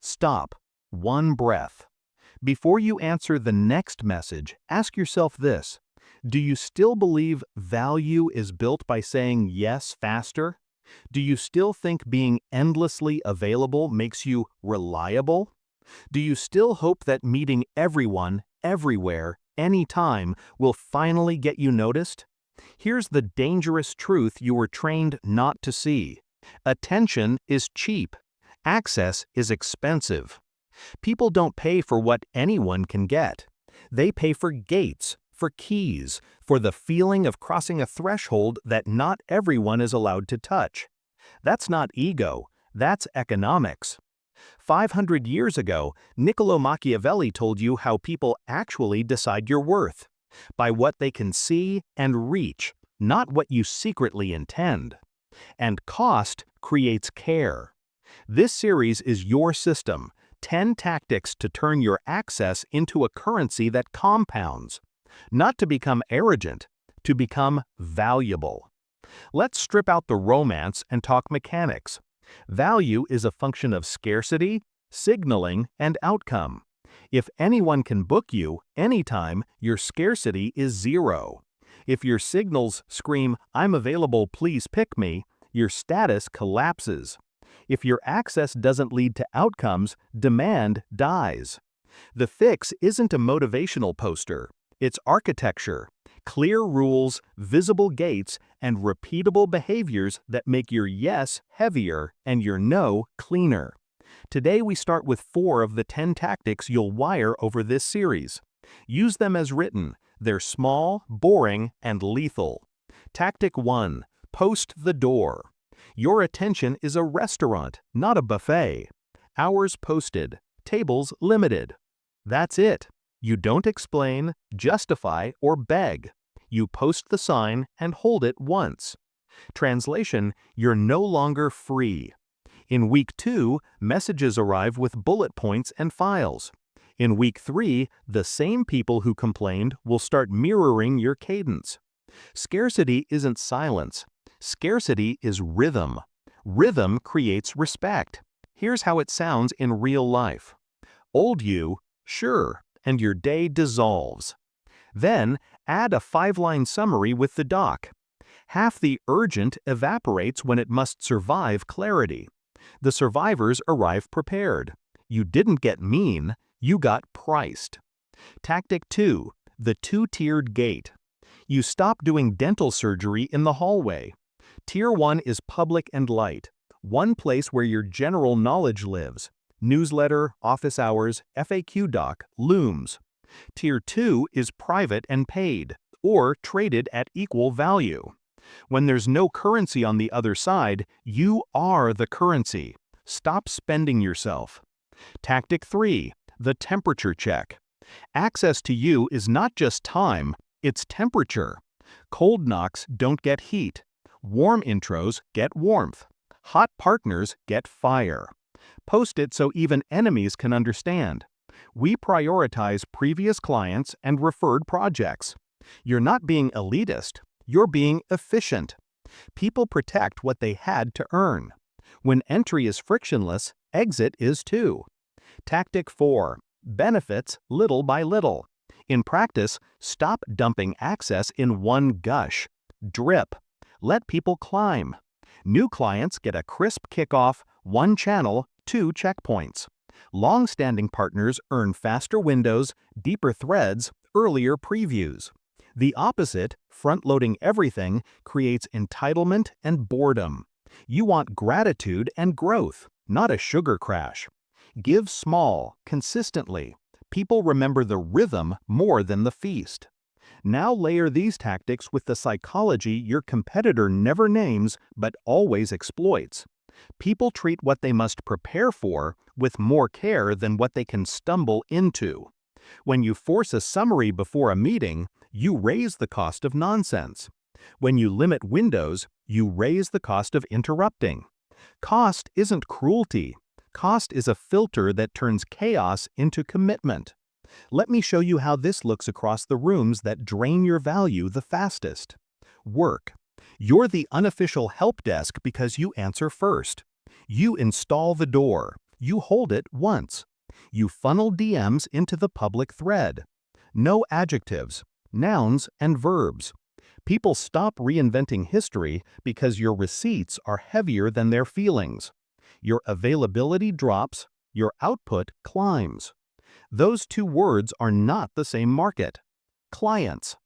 Stop. One breath. Before you answer the next message, ask yourself this. Do you still believe value is built by saying yes faster? Do you still think being endlessly available makes you reliable? Do you still hope that meeting everyone, everywhere, anytime will finally get you noticed? Here's the dangerous truth you were trained not to see. Attention is cheap. Access is expensive. People don't pay for what anyone can get. They pay for gates, for keys, for the feeling of crossing a threshold that not everyone is allowed to touch. That's not ego, that's economics. 500 years ago, Niccolo Machiavelli told you how people actually decide your worth. By what they can see and reach, not what you secretly intend. And cost creates care. This series is your system, 10 tactics to turn your access into a currency that compounds. Not to become arrogant, to become valuable. Let's strip out the romance and talk mechanics. Value is a function of scarcity, signaling, and outcome. If anyone can book you anytime, your scarcity is zero. If your signals scream, "I'm available, please pick me," your status collapses. If your access doesn't lead to outcomes, demand dies. The fix isn't a motivational poster. It's architecture. Clear rules, visible gates, and repeatable behaviors that make your yes heavier and your no cleaner. Today we start with 4 of the 10 tactics you'll wire over this series. Use them as written. They're small, boring, and lethal. Tactic 1. Post the door. Your attention is a restaurant, not a buffet. Hours posted, tables limited. That's it. You don't explain, justify, or beg. You post the sign and hold it once. Translation, you're no longer free. In week 2, messages arrive with bullet points and files. In week 3, the same people who complained will start mirroring your cadence. Scarcity isn't silence. Scarcity is rhythm. Rhythm creates respect. Here's how it sounds in real life. Old you, sure, and your day dissolves. Then, add a 5-line summary with the doc. Half the urgent evaporates when it must survive clarity. The survivors arrive prepared. You didn't get mean, you got priced. Tactic 2. The 2-tiered gate. You stop doing dental surgery in the hallway. Tier 1 is public and light. One place where your general knowledge lives. Newsletter, office hours, FAQ doc, looms. Tier 2 is private and paid, or traded at equal value. When there's no currency on the other side, you are the currency. Stop spending yourself. Tactic 3. The temperature check. Access to you is not just time, it's temperature. Cold knocks don't get heat. Warm intros get warmth. Hot partners get fire. Post it so even enemies can understand. We prioritize previous clients and referred projects. You're not being elitist, you're being efficient. People protect what they had to earn. When entry is frictionless, exit is too. Tactic 4. Benefits little by little. In practice, stop dumping access in one gush. Drip. Let people climb. New clients get a crisp kickoff, 1 channel, 2 checkpoints. Long-standing partners earn faster windows, deeper threads, earlier previews. The opposite, front-loading everything, creates entitlement and boredom. You want gratitude and growth, not a sugar crash. Give small, consistently. People remember the rhythm more than the feast. Now layer these tactics with the psychology your competitor never names but always exploits. People treat what they must prepare for with more care than what they can stumble into. When you force a summary before a meeting, you raise the cost of nonsense. When you limit windows, you raise the cost of interrupting. Cost isn't cruelty. Cost is a filter that turns chaos into commitment. Let me show you how this looks across the rooms that drain your value the fastest. Work. You're the unofficial help desk because you answer first. You install the door. You hold it once. You funnel DMs into the public thread. No adjectives, nouns, and verbs. People stop reinventing history because your receipts are heavier than their feelings. Your availability drops, your output climbs. Those two words are not the same market. Clients.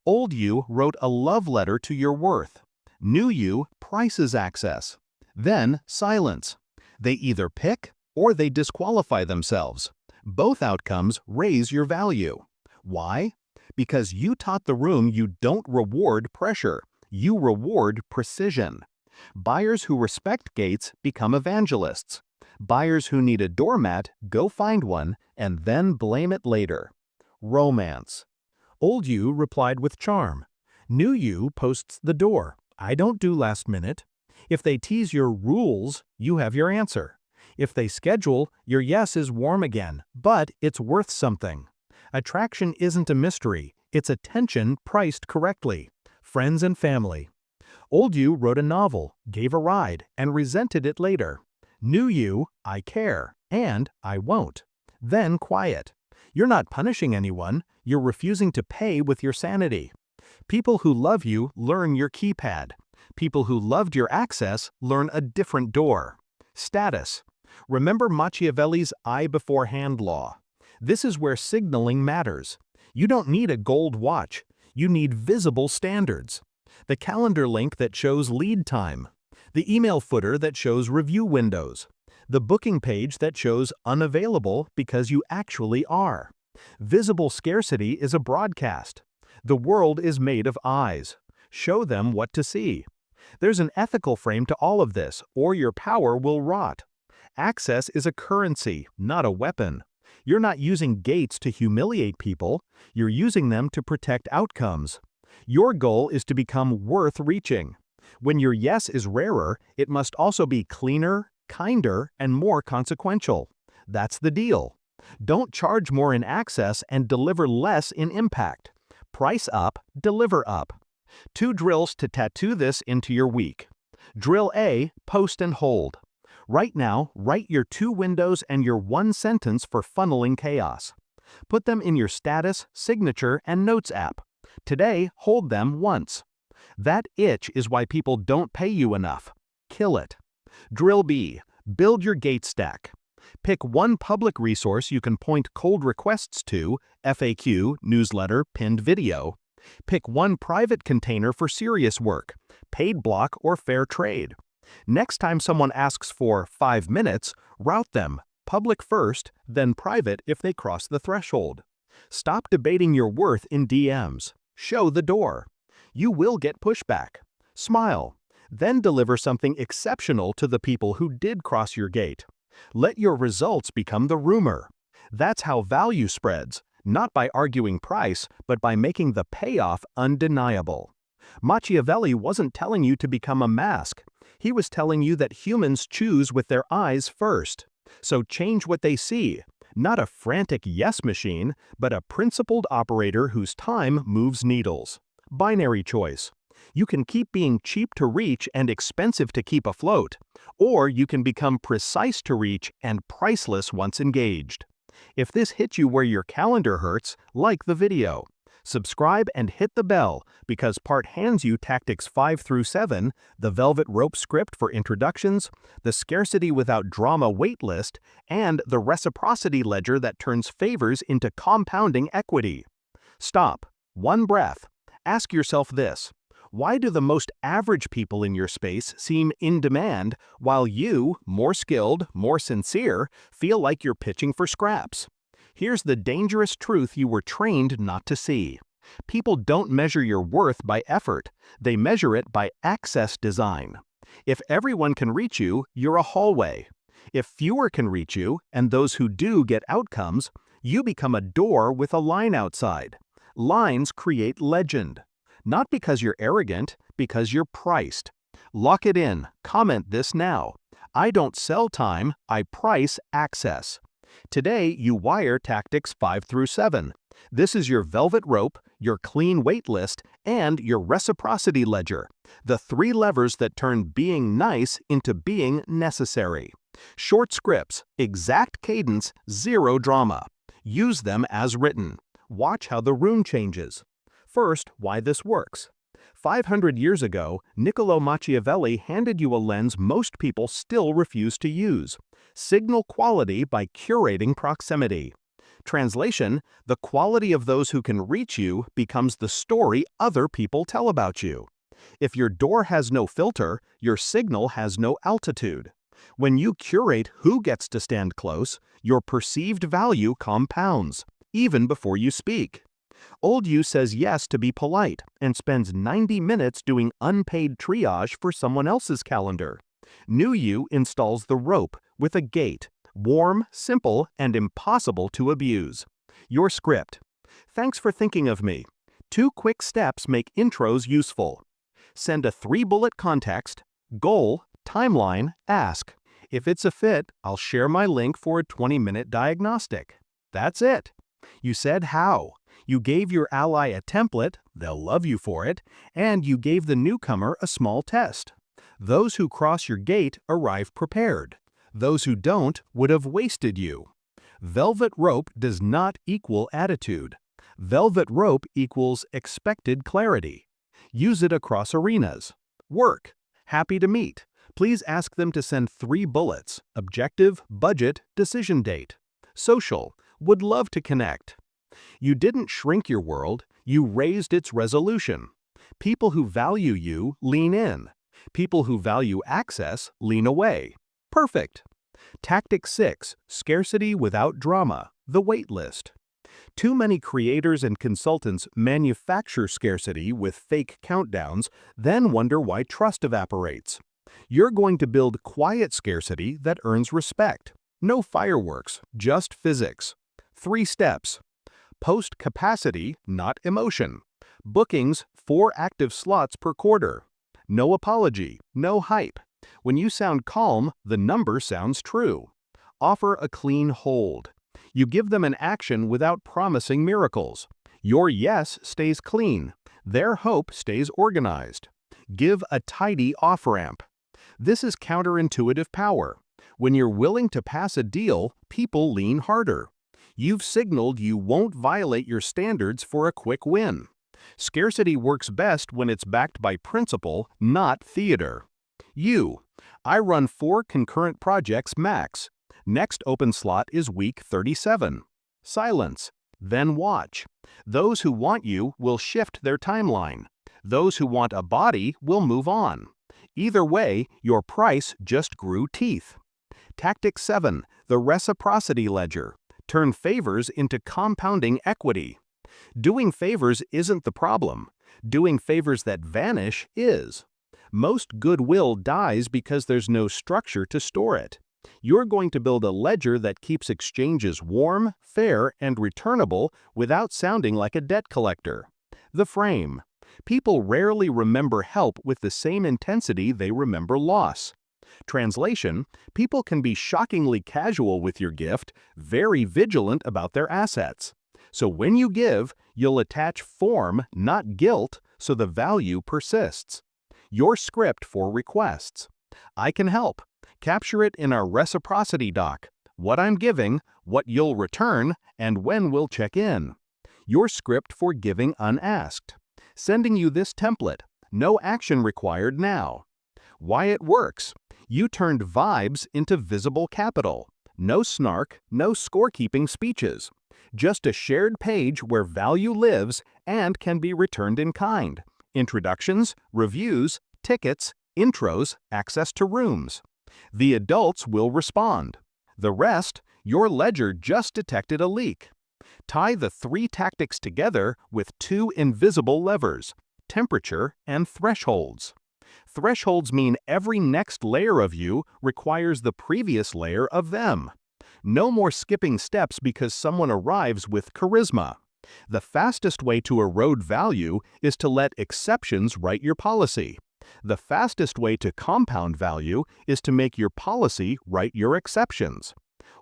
Old you wrote a love letter to your worth. New you prices access. Then silence. They either pick or they disqualify themselves. Both outcomes raise your value. Why? Because you taught the room you don't reward pressure, you reward precision. Buyers who respect gates become evangelists. Buyers who need a doormat go find one and then blame it later. Romance. Old you replied with charm. New you posts the door. I don't do last minute. If they tease your rules, you have your answer. If they schedule, your yes is warm again, but it's worth something. Attraction isn't a mystery, it's attention priced correctly. Friends and family. Old you wrote a novel, gave a ride, and resented it later. New you, I care, and I won't. Then quiet. You're not punishing anyone, you're refusing to pay with your sanity. People who love you learn your keypad. People who loved your access learn a different door. Status. Remember Machiavelli's eye before hand law. This is where signaling matters. You don't need a gold watch. You need visible standards. The calendar link that shows lead time. The email footer that shows review windows. The booking page that shows unavailable because you actually are. Visible scarcity is a broadcast. The world is made of eyes. Show them what to see. There's an ethical frame to all of this, or your power will rot. Access is a currency, not a weapon. You're not using gates to humiliate people, you're using them to protect outcomes. Your goal is to become worth reaching. When your yes is rarer, it must also be cleaner, kinder, and more consequential. That's the deal. Don't charge more in access and deliver less in impact. Price up, deliver up. 2 drills to tattoo this into your week. Drill A, post and hold. Right now, write your 2 windows and your 1 sentence for funneling chaos. Put them in your status, signature, and notes app. Today, hold them once. That itch is why people don't pay you enough. Kill it. Drill B, build your gate stack. Pick one public resource you can point cold requests to, FAQ, newsletter, pinned video. Pick one private container for serious work, paid block or fair trade. Next time someone asks for 5 minutes, route them, public first, then private if they cross the threshold. Stop debating your worth in DMs. Show the door. You will get pushback. Smile. Then deliver something exceptional to the people who did cross your gate. Let your results become the rumor. That's how value spreads, not by arguing price, but by making the payoff undeniable. Machiavelli wasn't telling you to become a mask. He was telling you that humans choose with their eyes first. So change what they see. Not a frantic yes machine, but a principled operator whose time moves needles. Binary choice. You can keep being cheap to reach and expensive to keep afloat, or you can become precise to reach and priceless once engaged. If this hit you where your calendar hurts, like the video. Subscribe and hit the bell because Part hands you Tactics 5 through 7, the Velvet Rope script for introductions, the Scarcity Without Drama waitlist, and the Reciprocity ledger that turns favors into compounding equity. Stop. One breath. Ask yourself this. Why do the most average people in your space seem in demand while you, more skilled, more sincere, feel like you're pitching for scraps? Here's the dangerous truth you were trained not to see. People don't measure your worth by effort. They measure it by access design. If everyone can reach you, you're a hallway. If fewer can reach you, and those who do get outcomes, you become a door with a line outside. Lines create legend. Not because you're arrogant, because you're priced. Lock it in. Comment this now. I don't sell time, I price access. Today, you wire tactics 5 through 7. This is your velvet rope, your clean waitlist, and your reciprocity ledger, the three levers that turn being nice into being necessary. Short scripts, exact cadence, zero drama. Use them as written. Watch how the room changes. First, why this works. 500 years ago, Niccolo Machiavelli handed you a lens most people still refuse to use. Signal quality by curating proximity. Translation: the quality of those who can reach you becomes the story other people tell about you. If your door has no filter, your signal has no altitude. When you curate who gets to stand close, your perceived value compounds, even before you speak. Old you says yes to be polite and spends 90 minutes doing unpaid triage for someone else's calendar. New you installs the rope with a gate, warm, simple, and impossible to abuse. Your script. Thanks for thinking of me. 2 quick steps make intros useful. Send a 3-bullet context, goal, timeline, ask. If it's a fit, I'll share my link for a 20-minute diagnostic. That's it. You said how. You gave your ally a template, they'll love you for it, and you gave the newcomer a small test. Those who cross your gate arrive prepared. Those who don't would have wasted you. Velvet rope does not equal attitude. Velvet rope equals expected clarity. Use it across arenas. Work. Happy to meet. Please ask them to send 3 bullets: objective, budget, decision date. Social. Would love to connect. You didn't shrink your world, you raised its resolution. People who value you lean in. People who value access lean away. Perfect. Tactic 6, scarcity without drama, the waitlist. Too many creators and consultants manufacture scarcity with fake countdowns, then wonder why trust evaporates. You're going to build quiet scarcity that earns respect. No fireworks, just physics. 3 steps. Post capacity, not emotion. Bookings, 4 active slots per quarter. No apology, no hype. When you sound calm, the number sounds true. Offer a clean hold. You give them an action without promising miracles. Your yes stays clean. Their hope stays organized. Give a tidy off-ramp. This is counterintuitive power. When you're willing to pass a deal, people lean harder. You've signaled you won't violate your standards for a quick win. Scarcity works best when it's backed by principle, not theater. I run 4 concurrent projects max. Next open slot is week 37. Silence. Then watch. Those who want you will shift their timeline. Those who want a body will move on. Either way, your price just grew teeth. Tactic 7, the reciprocity ledger. Turn favors into compounding equity. Doing favors isn't the problem. Doing favors that vanish is. Most goodwill dies because there's no structure to store it. You're going to build a ledger that keeps exchanges warm, fair, and returnable without sounding like a debt collector. The frame. People rarely remember help with the same intensity they remember loss. Translation: people can be shockingly casual with your gift, very vigilant about their assets. So when you give, you'll attach form, not guilt, so the value persists. Your script for requests. I can help. Capture it in our reciprocity doc. What I'm giving, what you'll return, and when we'll check in. Your script for giving unasked. Sending you this template. No action required now. Why it works. You turned vibes into visible capital. No snark, no scorekeeping speeches. Just a shared page where value lives and can be returned in kind. Introductions, reviews, tickets, intros, access to rooms. The adults will respond. The rest, your ledger just detected a leak. Tie the 3 tactics together with 2 invisible levers: temperature and thresholds. Thresholds mean every next layer of you requires the previous layer of them. No more skipping steps because someone arrives with charisma. The fastest way to erode value is to let exceptions write your policy. The fastest way to compound value is to make your policy write your exceptions.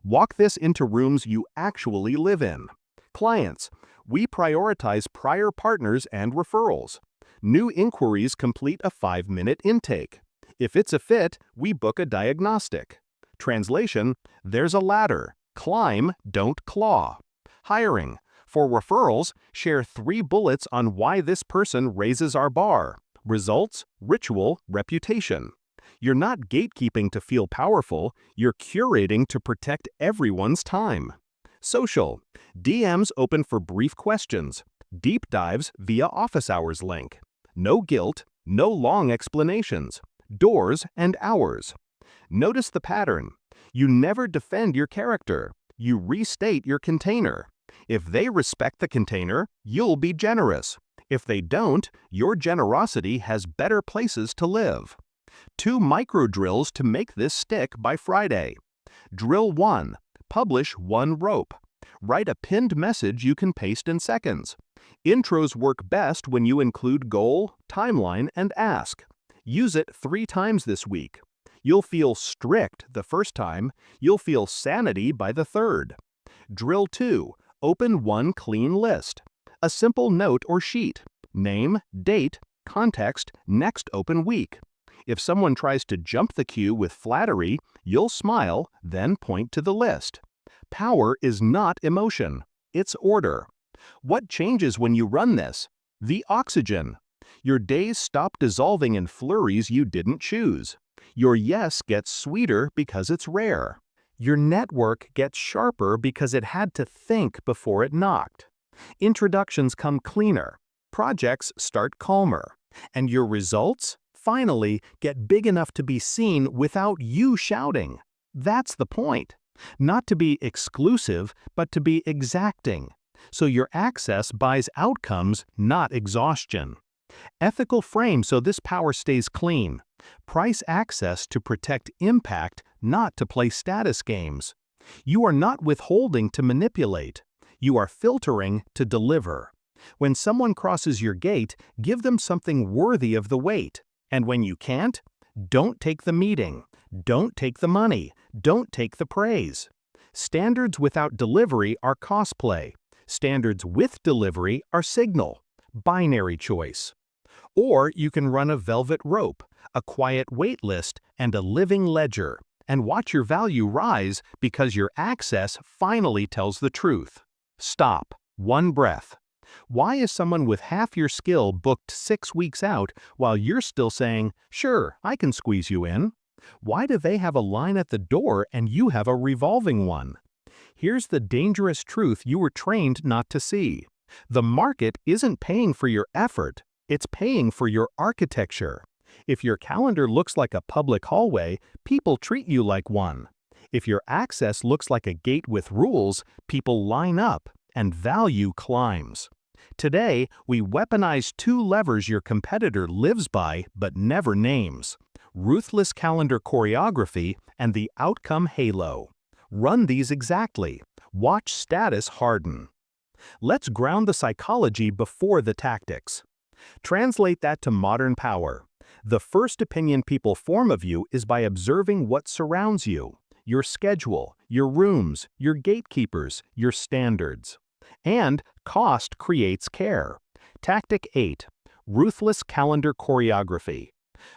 Walk this into rooms you actually live in. Clients, we prioritize prior partners and referrals. New inquiries complete a 5-minute intake. If it's a fit, we book a diagnostic. Translation, there's a ladder. Climb, don't claw. Hiring, for referrals, share 3 bullets on why this person raises our bar. Results, ritual, reputation. You're not gatekeeping to feel powerful, you're curating to protect everyone's time. Social, DMs open for brief questions. Deep dives via office hours link. No guilt, no long explanations. Doors and hours. Notice the pattern. You never defend your character. You restate your container. If they respect the container, you'll be generous. If they don't, your generosity has better places to live. 2 micro drills to make this stick by Friday. Drill 1. Publish 1 rope. Write a pinned message you can paste in seconds. Intros work best when you include goal, timeline, and ask. Use it 3 times this week. You'll feel strict the first time, you'll feel sanity by the 3rd. Drill 2. Open 1 clean list. A simple note or sheet. Name, date, context, next open week. If someone tries to jump the queue with flattery, you'll smile, then point to the list. Power is not emotion, it's order. What changes when you run this? The oxygen. Your days stop dissolving in flurries you didn't choose. Your yes gets sweeter because it's rare. Your network gets sharper because it had to think before it knocked. Introductions come cleaner. Projects start calmer. And your results, finally, get big enough to be seen without you shouting. That's the point. Not to be exclusive, but to be exacting. So your access buys outcomes, not exhaustion. Ethical frame so this power stays clean. Price access to protect impact, not to play status games. You are not withholding to manipulate. You are filtering to deliver. When someone crosses your gate, give them something worthy of the wait. And when you can't, don't take the meeting. Don't take the money. Don't take the praise. Standards without delivery are cosplay. Standards with delivery are signal. Binary choice. Or you can run a velvet rope, a quiet waitlist, and a living ledger, and watch your value rise because your access finally tells the truth. Stop. 1 breath. Why is someone with half your skill booked 6 weeks out while you're still saying, "Sure, I can squeeze you in"? Why do they have a line at the door and you have a revolving one? Here's the dangerous truth you were trained not to see. The market isn't paying for your effort, it's paying for your architecture. If your calendar looks like a public hallway, people treat you like one. If your access looks like a gate with rules, people line up and value climbs. Today, we weaponize 2 levers your competitor lives by but never names: ruthless calendar choreography and the outcome halo. Run these exactly. Watch status harden. Let's ground the psychology before the tactics. Translate that to modern power. The first opinion people form of you is by observing what surrounds you: your schedule, your rooms, your gatekeepers, your standards. And cost creates care. Tactic 8. Ruthless calendar choreography.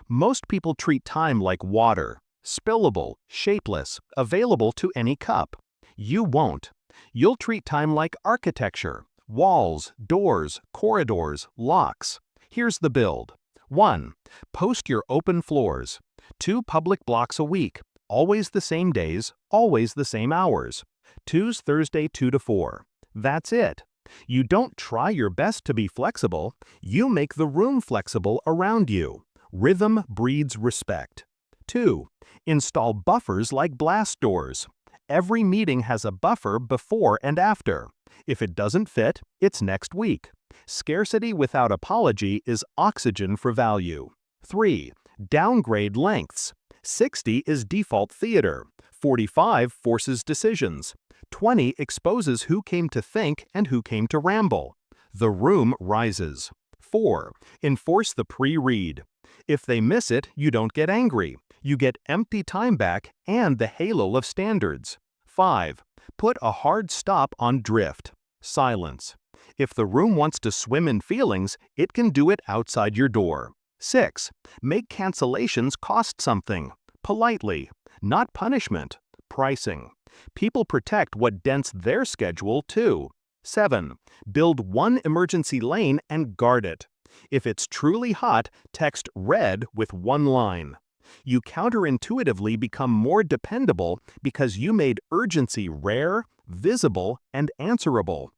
Most people treat time like water. Spillable, shapeless, available to any cup. You won't. You'll treat time like architecture. Walls, doors, corridors, locks. Here's the build. 1. Post your open floors. 2 public blocks a week. Always the same days, always the same hours. 2's Thursday 2 to 4. That's it. You don't try your best to be flexible, you make the room flexible around you. Rhythm breeds respect. 2. Install buffers like blast doors. Every meeting has a buffer before and after. If it doesn't fit, it's next week. Scarcity without apology is oxygen for value. 3. Downgrade lengths. 60 is default theater. 45 forces decisions. 20 exposes who came to think and who came to ramble. The room rises. 4. Enforce the pre-read. If they miss it, you don't get angry. You get empty time back and the halo of standards. 5. Put a hard stop on drift. Silence. If the room wants to swim in feelings, it can do it outside your door. 6. Make cancellations cost something. Politely. Not punishment. Pricing. People protect what dents their schedule too. 7. Build one emergency lane and guard it. If it's truly hot, text red with one line. You counterintuitively become more dependable because you made urgency rare, visible, and answerable.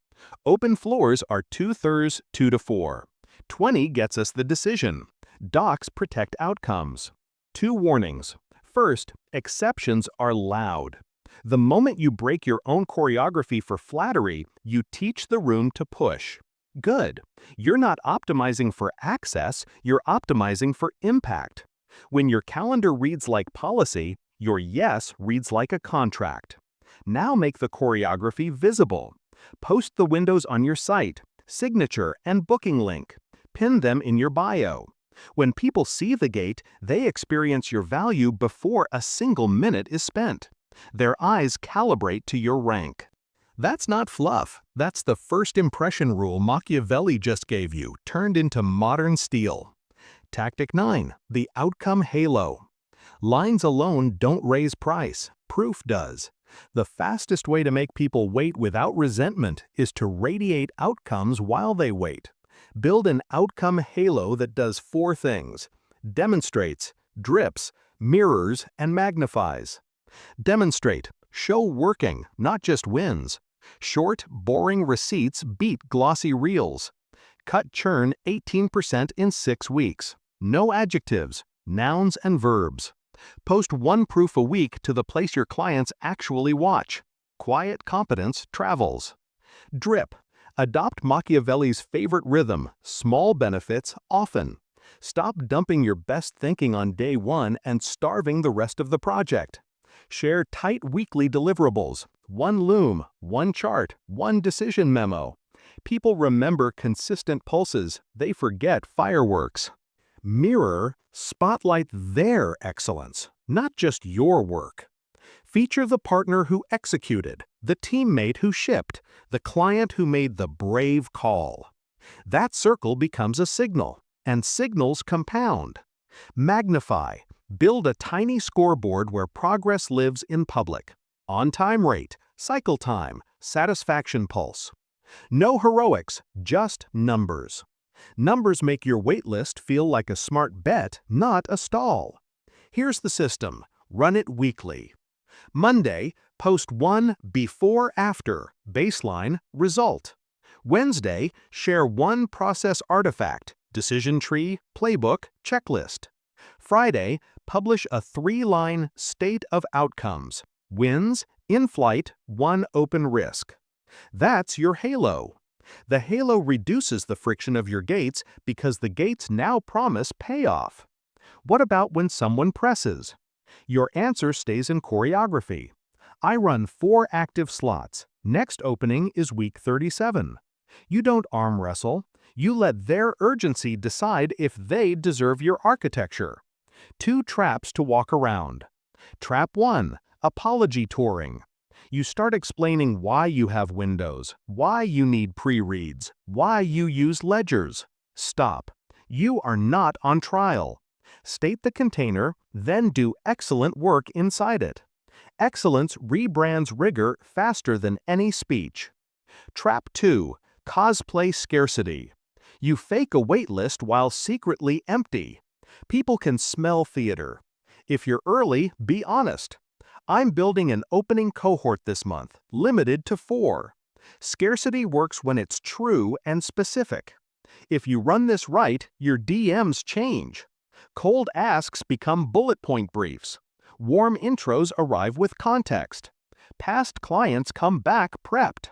Open floors are 2/3, 2 to 4. 20 gets us the decision. Docs protect outcomes. 2 warnings. First, exceptions are loud. The moment you break your own choreography for flattery, you teach the room to push. Good. You're not optimizing for access, you're optimizing for impact. When your calendar reads like policy, your yes reads like a contract. Now make the choreography visible. Post the windows on your site, signature and booking link. Pin them in your bio. When people see the gate, they experience your value before a single minute is spent. Their eyes calibrate to your rank. That's not fluff. That's the first impression rule Machiavelli just gave you, turned into modern steel. Tactic 9. The outcome halo. Lines alone don't raise price. Proof does. The fastest way to make people wait without resentment is to radiate outcomes while they wait. Build an outcome halo that does 4 things: demonstrates, drips, mirrors, and magnifies. Demonstrate. Show working, not just wins. Short, boring receipts beat glossy reels. Cut churn 18% in 6 weeks. No adjectives, nouns and verbs. Post 1 proof a week to the place your clients actually watch. Quiet competence travels. Drip. Adopt Machiavelli's favorite rhythm: small benefits often. Stop dumping your best thinking on day 1 and starving the rest of the project. Share tight weekly deliverables: 1 loom, 1 chart, 1 decision memo. People remember consistent pulses, they forget fireworks. Mirror, spotlight their excellence, not just your work. Feature the partner who executed, the teammate who shipped, the client who made the brave call. That circle becomes a signal, and signals compound. Magnify. Build a tiny scoreboard where progress lives in public. On-time rate, cycle time, satisfaction pulse. No heroics, just numbers. Numbers make your waitlist feel like a smart bet, not a stall. Here's the system. Run it weekly. Monday, post 1 before-after, baseline, result. Wednesday, share 1 process artifact, decision tree, playbook, checklist. Friday, publish a 3-line state of outcomes, wins, in-flight, 1 open risk. That's your halo. The halo reduces the friction of your gates because the gates now promise payoff. What about when someone presses? Your answer stays in choreography. I run 4 active slots. Next opening is week 37. You don't arm wrestle. You let their urgency decide if they deserve your architecture. 2 traps to walk around. Trap 1, apology touring. You start explaining why you have windows, why you need pre-reads, why you use ledgers. Stop. You are not on trial. State the container, then do excellent work inside it. Excellence rebrands rigor faster than any speech. Trap 2, cosplay scarcity. You fake a waitlist while secretly empty. People can smell theater. If you're early, be honest. I'm building an opening cohort this month, limited to 4. Scarcity works when it's true and specific. If you run this right, your DMs change. Cold asks become bullet point briefs. Warm intros arrive with context. Past clients come back prepped.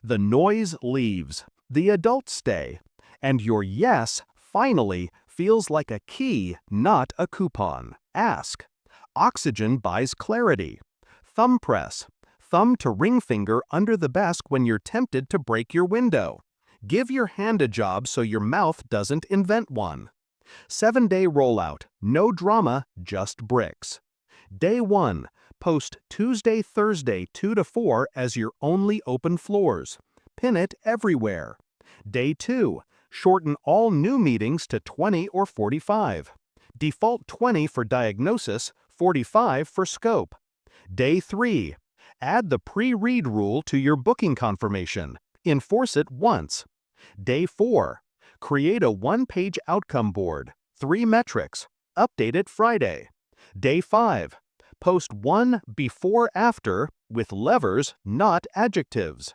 The noise leaves. The adults stay. And your yes, finally, feels like a key, not a coupon. Ask. Oxygen buys clarity. Thumb press. Thumb to ring finger under the desk when you're tempted to break your window. Give your hand a job so your mouth doesn't invent one. 7-day rollout. No drama, just bricks. Day 1. Post Tuesday, Thursday 2 to 4 as your only open floors. Pin it everywhere. Day 2. Shorten all new meetings to 20 or 45. Default 20 for diagnosis, 45 for scope. Day 3. Add the pre-read rule to your booking confirmation. Enforce it once. Day 4. Create a one-page outcome board. 3 metrics. Update it Friday. Day 5. Post one before-after with levers, not adjectives.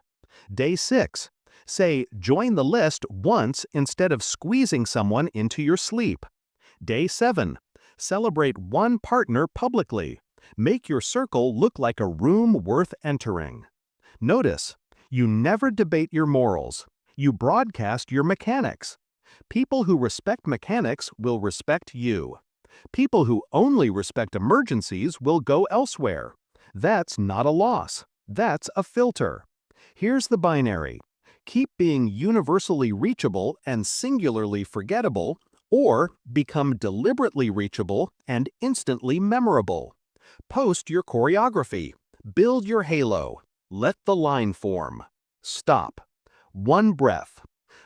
Day 6. Say, join the list once instead of squeezing someone into your sleep. Day 7. Celebrate one partner publicly. Make your circle look like a room worth entering. Notice, you never debate your morals. You broadcast your mechanics. People who respect mechanics will respect you. People who only respect emergencies will go elsewhere. That's not a loss. That's a filter. Here's the binary. Keep being universally reachable and singularly forgettable, or become deliberately reachable and instantly memorable. Post your choreography. Build your halo. Let the line form. Stop. One breath.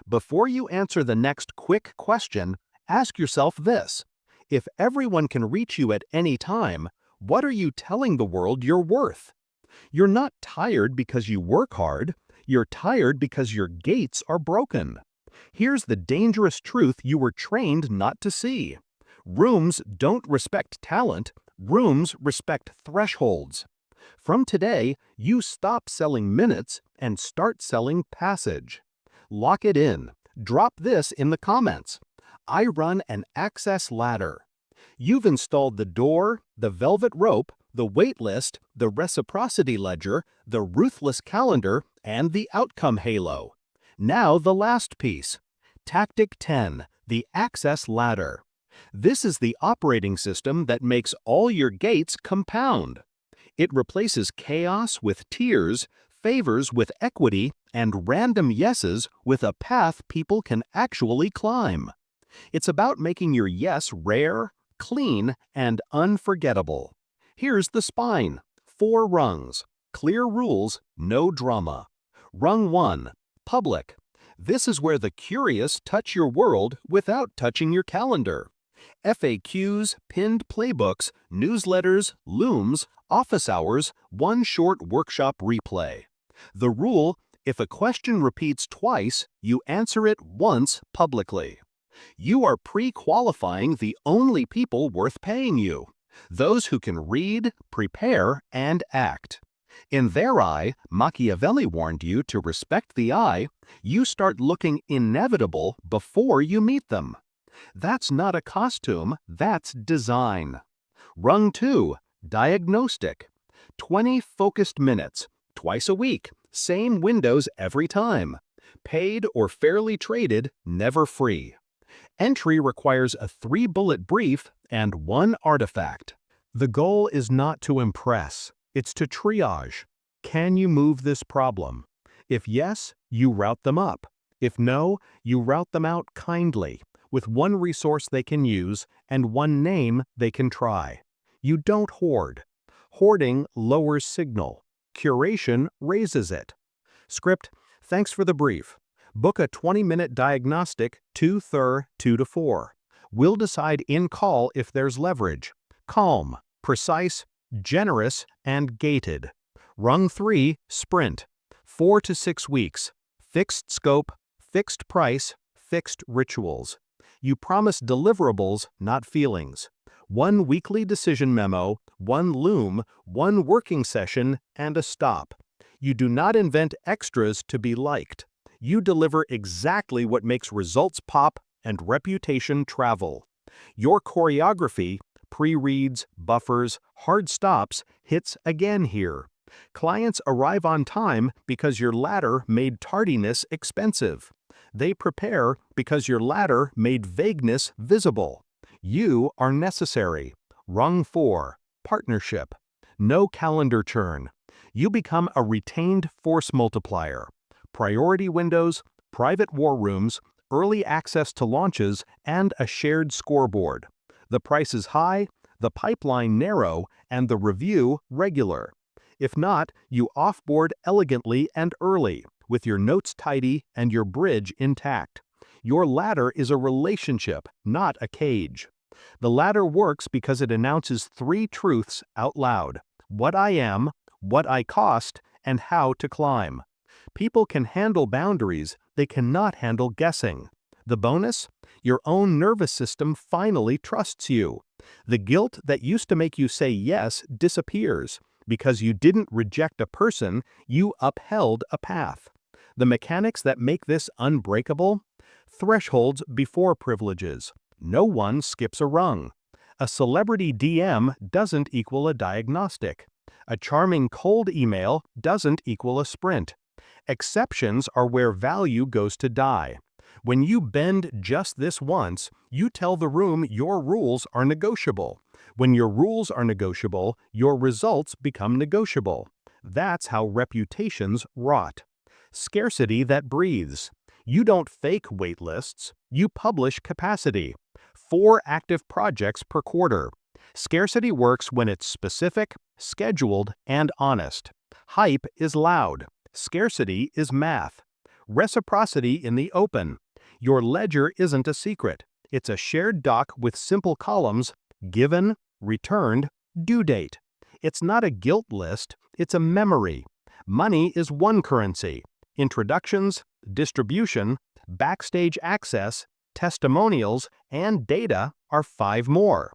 Before you answer the next quick question, ask yourself this. If everyone can reach you at any time, what are you telling the world you're worth? You're not tired because you work hard. You're tired because your gates are broken. Here's the dangerous truth you were trained not to see. Rooms don't respect talent. Rooms respect thresholds. From today, you stop selling minutes and start selling passage. Lock it in. Drop this in the comments. I run an access ladder. You've installed the door, the velvet rope, the waitlist, the reciprocity ledger, the ruthless calendar, and the outcome halo. Now the last piece. Tactic 10, the access ladder. This is the operating system that makes all your gates compound. It replaces chaos with tiers, favors with equity, and random yeses with a path people can actually climb. It's about making your yes rare, clean, and unforgettable. Here's the spine. 4 rungs. Clear rules, no drama. Rung 1. Public. This is where the curious touch your world without touching your calendar. FAQs, pinned playbooks, newsletters, looms, office hours, one short workshop replay. The rule, if a question repeats twice, you answer it once publicly. You are pre-qualifying the only people worth paying you, those who can read, prepare, and act. In their eye, Machiavelli warned you to respect the eye. You start looking inevitable before you meet them. That's not a costume, that's design. Rung 2, diagnostic. 20 focused minutes, twice a week, same windows every time. Paid or fairly traded, never free. Entry requires a 3-bullet brief and 1 artifact. The goal is not to impress, it's to triage. Can you move this problem? If yes, you route them up. If no, you route them out kindly, with 1 resource they can use and 1 name they can try. You don't hoard. Hoarding lowers signal. Curation raises it. Script, thanks for the brief. Book a 20-minute diagnostic 2 to 4. We'll decide in call if there's leverage. Calm, precise, generous, and gated. Rung 3, sprint. 4 to 6 weeks. Fixed scope, fixed price, fixed rituals. You promise deliverables, not feelings. 1 weekly decision memo, 1 loom, 1 working session, and a stop. You do not invent extras to be liked. You deliver exactly what makes results pop and reputation travel. Your choreography, pre-reads, buffers, hard stops, hits again here. Clients arrive on time because your ladder made tardiness expensive. They prepare because your ladder made vagueness visible. You are necessary. Rung 4, partnership. No calendar churn. You become a retained force multiplier. Priority windows, private war rooms, early access to launches, and a shared scoreboard. The price is high, the pipeline narrow, and the review regular. If not, you offboard elegantly and early, with your notes tidy and your bridge intact. Your ladder is a relationship, not a cage. The ladder works because it announces three truths out loud: what I am, what I cost, and how to climb. People can handle boundaries, they cannot handle guessing. The bonus? Your own nervous system finally trusts you. The guilt that used to make you say yes disappears. Because you didn't reject a person, you upheld a path. The mechanics that make this unbreakable? Thresholds before privileges. No one skips a rung. A celebrity DM doesn't equal a diagnostic. A charming cold email doesn't equal a sprint. Exceptions are where value goes to die. When you bend just this once, you tell the room your rules are negotiable. When your rules are negotiable, your results become negotiable. That's how reputations rot. Scarcity that breathes. You don't fake waitlists, you publish capacity. 4 active projects per quarter. Scarcity works when it's specific, scheduled, and honest. Hype is loud. Scarcity is math. Reciprocity in the open. Your ledger isn't a secret. It's a shared doc with simple columns: given, returned, due date. It's not a guilt list, it's a memory. Money is one currency. Introductions, distribution, backstage access, testimonials, and data are 5 more.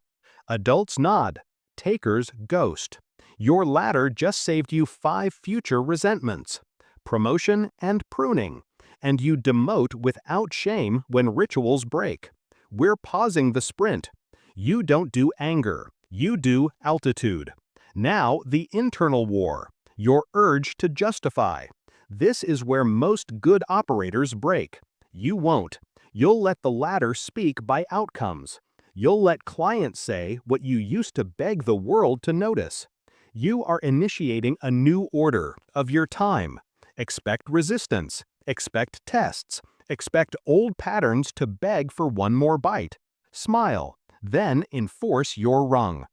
Adults nod. Takers ghost. Your ladder just saved you 5 future resentments. Promotion and pruning. And you demote without shame when rituals break. We're pausing the sprint. You don't do anger. You do altitude. Now the internal war. Your urge to justify. This is where most good operators break. You won't. You'll let the ladder speak by outcomes. You'll let clients say what you used to beg the world to notice. You are initiating a new order of your time. Expect resistance. Expect tests. Expect old patterns to beg for one more bite. Smile. Then enforce your rung.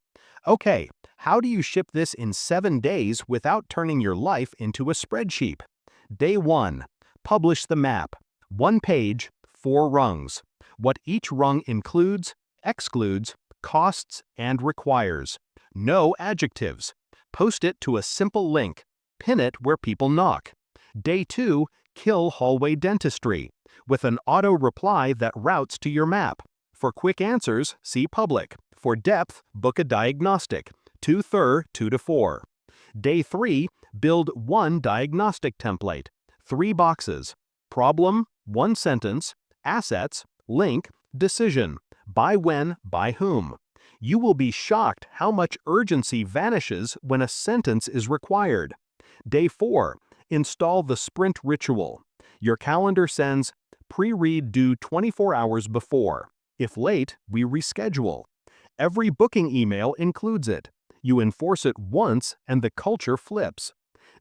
Okay, how do you ship this in 7 days without turning your life into a spreadsheet? Day 1. Publish the map. 1 page, 4 rungs. What each rung includes, excludes, costs, and requires. No adjectives. Post it to a simple link. Pin it where people knock. Day 2. Kill hallway dentistry, with an auto-reply that routes to your map. For quick answers, see public. For depth, book a diagnostic. 2-3, 2-4. Day 3. Build 1 diagnostic template. 3 boxes. Problem, 1 sentence. Assets, link, decision. By when, by whom. You will be shocked how much urgency vanishes when a sentence is required. Day 4. Install the sprint ritual. Your calendar sends pre-read due 24 hours before. If late, we reschedule. Every booking email includes it. You enforce it once and the culture flips.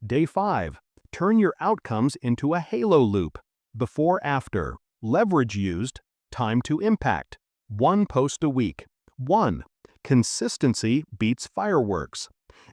Day 5. Turn your outcomes into a halo loop. Before-after. Leverage used. Time to impact. 1 post a week. 1. Consistency beats fireworks.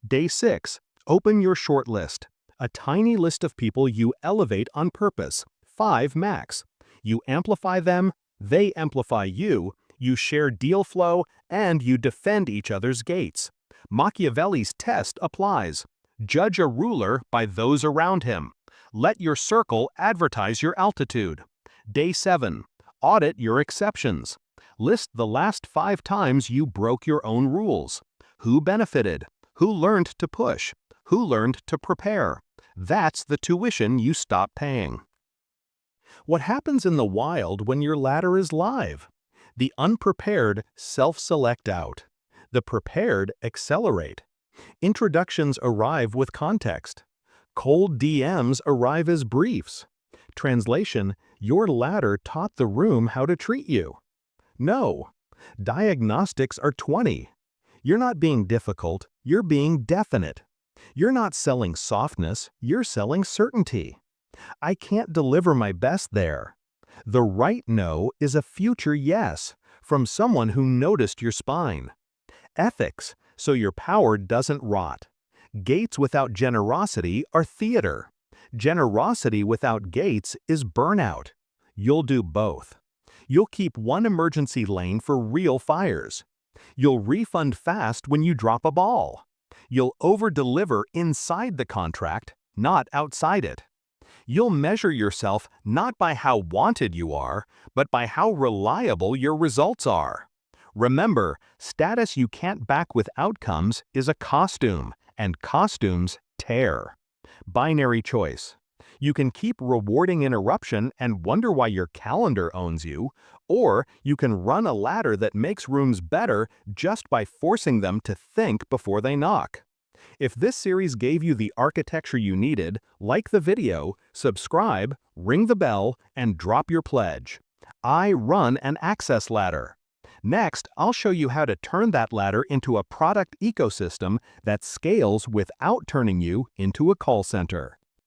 Day 6. Open your shortlist. A tiny list of people you elevate on purpose. 5 max. You amplify them, they amplify you, you share deal flow, and you defend each other's gates. Machiavelli's test applies. Judge a ruler by those around him. Let your circle advertise your altitude. Day 7. Audit your exceptions. List the last 5 times you broke your own rules. Who benefited? Who learned to push? Who learned to prepare? That's the tuition you stop paying. What happens in the wild when your ladder is live? The unprepared self-select out. The prepared accelerate. Introductions arrive with context. Cold DMs arrive as briefs. Translation: your ladder taught the room how to treat you. No. Diagnostics are 20. You're not being difficult, you're being definite. You're not selling softness, you're selling certainty. I can't deliver my best there. The right no is a future yes from someone who noticed your spine. Ethics, so your power doesn't rot. Gates without generosity are theater. Generosity without gates is burnout. You'll do both. You'll keep one emergency lane for real fires. You'll refund fast when you drop a ball. You'll over-deliver inside the contract, not outside it. You'll measure yourself not by how wanted you are, but by how reliable your results are. Remember, status you can't back with outcomes is a costume, and costumes tear. Binary choice. You can keep rewarding interruption and wonder why your calendar owns you, or you can run a ladder that makes rooms better just by forcing them to think before they knock. If this series gave you the architecture you needed, like the video, subscribe, ring the bell, and drop your pledge. I run an access ladder. Next, I'll show you how to turn that ladder into a product ecosystem that scales without turning you into a call center.